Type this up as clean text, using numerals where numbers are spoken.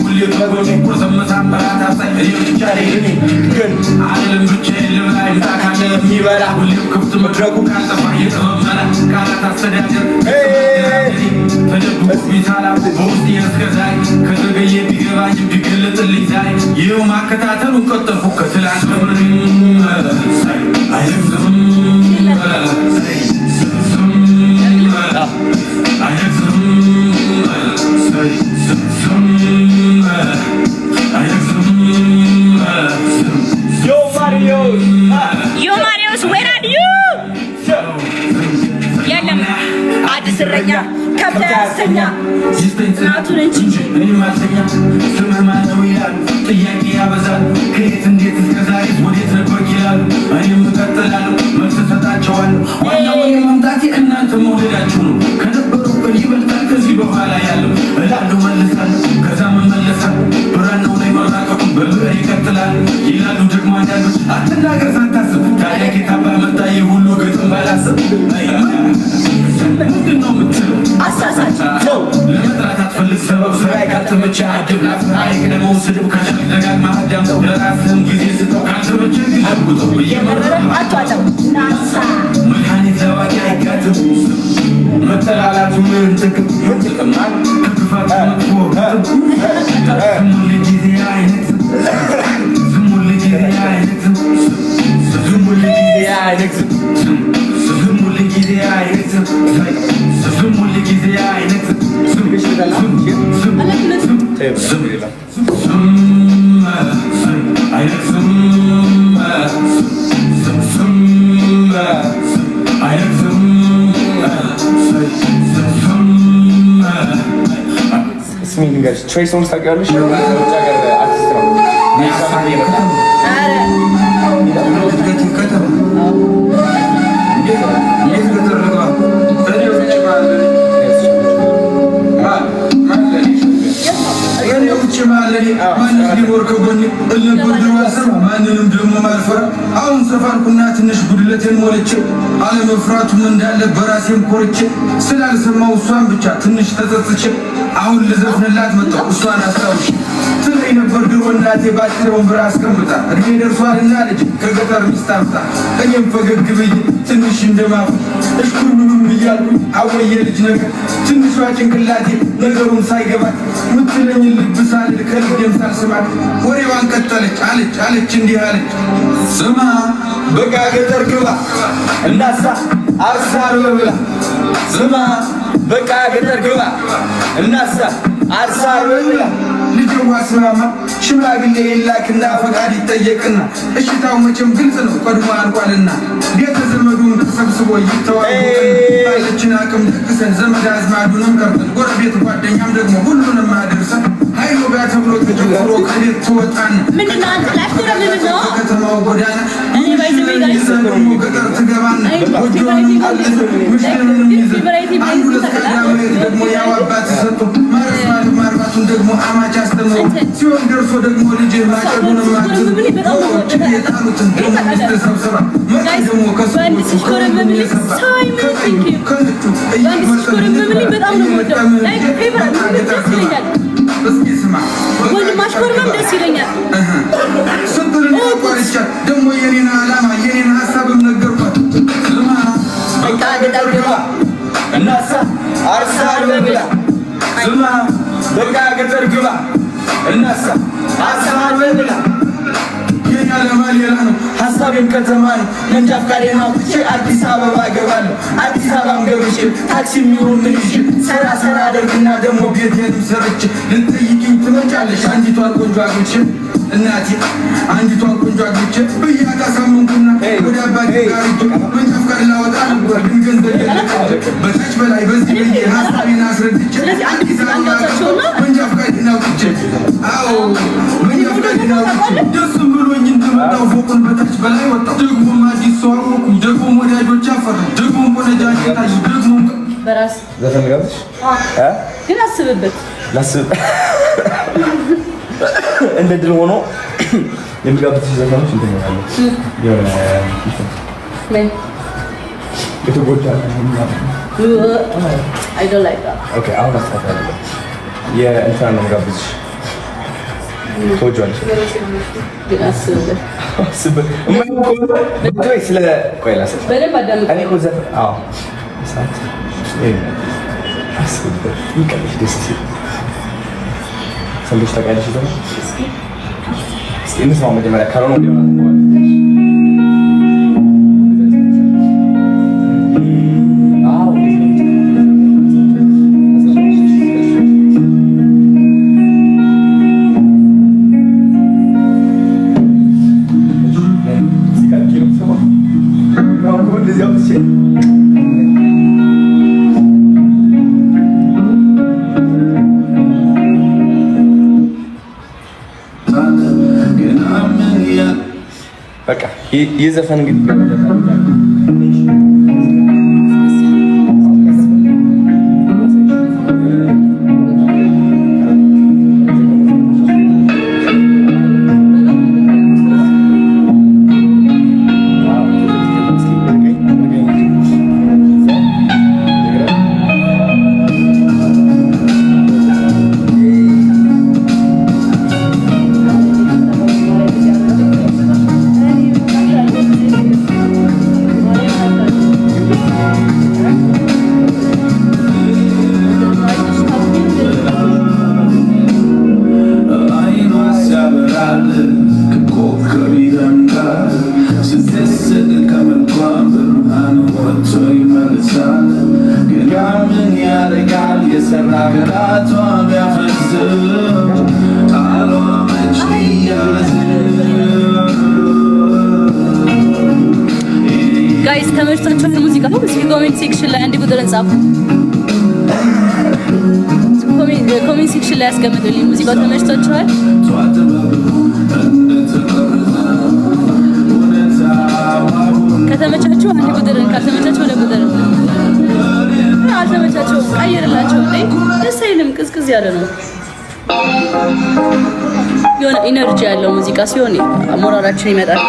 ሁሌ ከጎኔ ቁርስም ምሳም እራት አብሳኝ እኔ ብቻ ነኝ ግን ዓለም ብቻዬን ልብላ ይምጣ ካለ የሚበላ ሁሌም ክፍት መድረኩ ካልጠፋ የጥበብ መላ ቃላት አስተዳደር ተደብቆ ቢሳላ በውስጤ እስከዛሬ ከዘገየ ቢገባኝ ቢገለጥልኝ ዛሬ ይኸው ማከታተሉን ቀጠልኩ ከትላንት አይረግዝም Yo Marius, where are you? የለም አዲስ እረኛ ከብት ያሰኛ ናቱን እንጂ ማሰኛ ስምህ ማነው ይላሉ ጥያቄ ያበዛሉ ከየት እንዴት እስከዛሬ ወዴት ነበር ይላሉ እኔም እቀጥላለሁ መልስ እሰጣቸዋለሁ ዋናው መምጣቴ እናንተ መውደዳችሁ ነው ከነበሩብን ይበልጣል ከዚህ በኋላ ያለው እላለሁ መልሳለሁ ከዛ መመለሳለሁ ብራናው ላይ መራቀቁ በብዕር ይቀጥላል ይላሉ ደግሞ አንዳንዶች አትናገር ሳታስብ ታዲያ ኬታባ መጣ ይህ ሁሉ ግጥም ባላስብ ምንድነው የምትለው አሳሳች ነው ለመጥራት አትፈልግ ሰበብ ስራዬ ካልተመቸ አድብ ላፍራዬ ቅደመው ስድብ ከቻልክ ደጋግማ አዳምጠው ለራስህም ጊዜ ስጠው ካልተመቸ ግን አድጉጠው እየመረረ አቷጠው ናሳ መድኃኒት ለዋቂ አይጋትም መጠላላቱ ምን ጥቅም ከክፋት መጥፎ ዝሙል ጊዜ አይነት ዝሙል ጊዜ አይነት ዝሙል ጊዜ አይነት ዝሙል ጊዜ አይነት ዝሙል ጊዜ አይነት ስሚኝ ልንገርሽ፣ ትሬይ ሶንግስ ታውቂዋለሽ? ውጭ ሀገር አርቲስት ነው። ማንንም ደግሞ ማልፈራ አሁን ሰፋርኩና ትንሽ ጉድለቴን ሞልቼ አለመፍራቱም እንዳለ በራሴም ኮርቼ ስላልሰማው እሷን ብቻ ትንሽ ተጸጽቼ አሁን ልዘፍንላት መጣሁ እሷን አስታውሽ ትለኝ ነበር ድሮ እናቴ ባጭረውን ብራ አስቀምጣ እድሜ ደርሷልና ልጅ ከገጠር ሚስት አምጣ እኔም ፈገግ ብዬ ትንሽ እንደማፉ እሽኩርምም እያልኩኝ አወየ ልጅ ነገር ትንሿ ጭንቅላቴ ነገሩን ሳይገባት ምትለኝ ልብ ሳልል ከልቤም ሳልስማት ወሬዋን ቀጠለች አለች እንዲህ አለች ስማ በቃ ገጠር ግባ እናሳ አርሳር በብላ ስማ በቃ ገጠር ግባ እናሳ አርሳር በብላ ልጅዋ ስማማ ሽማግሌ የላክና ፈቃድ ይጠየቅና እሽታው መቼም ግልጽ ነው ቀድሞ አልቋልና ቤተ ዘመዱን ተሰብስቦ ይተዋወቅና ባለችን አቅም ደግሰን ዘመድ አዝማዱንም ቀርተን ጎረቤት ጓደኛም ደግሞ ሁሉንም አድርሰን ኃይሉ ጋር ተብሎ ተጀምሮ ከቤት ትወጣና ከተማው ጎዳና ደግሞ ገጠር ትገባና ጎጆንም አለን ምሽንም ይዘን አንዱ ለተቀዳመ ደግሞ ያው አባት ሰጡ ማርባቱን ደግሞ አማች አስተምሮ ሲሆን ደርሶ ደግሞ ልጅ ማጨቡንም አግዝ የጣሉትን ደግሞ ሚስተሰብሰባ መጣ ደግሞ ከሰዎቹ ከነጩ እየመጠን በጣም ነው እስኪ ስማ ማሽኮርመም ደስ ይለኛል ስንቱን ቆርቻት ደግሞ የኔን ዓላማ የኔን ሀሳብም ነገርኳት ስማ በቃ ገጠር ግባ እናሳ አርሳር በብላ ስማ በቃ ገጠር ግባ እናሳ አርሳር በብላ የኛ ለማሌላ ነው ሀሳቤም ከተማ ነው መንጃ ፈቃዴን አውጥቼ አዲስ አበባ እገባለሁ አዲስ አበባም ገብቼ ታክሲ የሚሆን ምን ይዤ ሰራ አደርግና ደግሞ ቤቴንም ሰርቼ ልትጠይቂኝ ትመጫለሽ አንዲቷን ቆንጆ አግኝቼ እናቴ አንዲቷን ቆንጆ አግኝቼ ብያት አሳመንኩና ወደ አባቴ ጋር ሂጅ መንጃ ፈቃድ ላወጣ ነበር ግን ገንዘብ የለኝም በታች በላይ በዚህ ብዬ ሀሳቤን አስረድቼ አዲስ አበባ መንጃ ፈቃዴን አውጥቼ አዎ መንጃ ፈቃዴን አውጥቼ ደስም ብሎኝ እንደመጣው ፎቁን በታች በላይ ወጣሁ ደግሞ አዲስ ሰው አወኩ ደግሞ ወዳጆች አፈራሁ ደግሞ ወዳጆች ታዩ ደግሞ በራስ ዘፈን ጋብሽ ግን አስብበት ላስብ እንደ ድል ሆኖ የሚጋብዝሽ ዘፈኖች እንትን ይላሉ የሆነ ምን የተጎዳ I don't like that ኦኬ አሁን አስተካክላለሁ የእንትና ነው የሚጋብዝሽ ተወጇል ግን አስብበት ስለ ቆይላስ በደንብ አዳምጥ እኔ እኮ ዘፈን አዎ ሰዓት አስብበት ይቀልሽ ደስ ሲል ሰምተሽ ታውቂያለሽ ደግሞ እስኪ እንስማው መጀመሪያ ካልሆነ ወዲያው በቃ የዘፈን እንግዲህ ጋይስ ተመችቷችኋል? ሙዚቃው እስኪ ኮሜንት ሴክሽን ላይ አንድ ቁጥር እንጻፉ። ኮሜንት ሴክሽን ላይ ያስቀምጡልኝ። ሙዚቃው ተመችቷችኋል? ከተመቻችሁ አንድ ቁጥርን፣ ካልተመቻችሁ ሁለት ቁጥርን። አልተመቻቸውም ቀይርላቸው። ደስ አይልም፣ ቅዝቅዝ ያለ ነው። የሆነ ኢነርጂ ያለው ሙዚቃ ሲሆን አሞራራችን ይመጣል።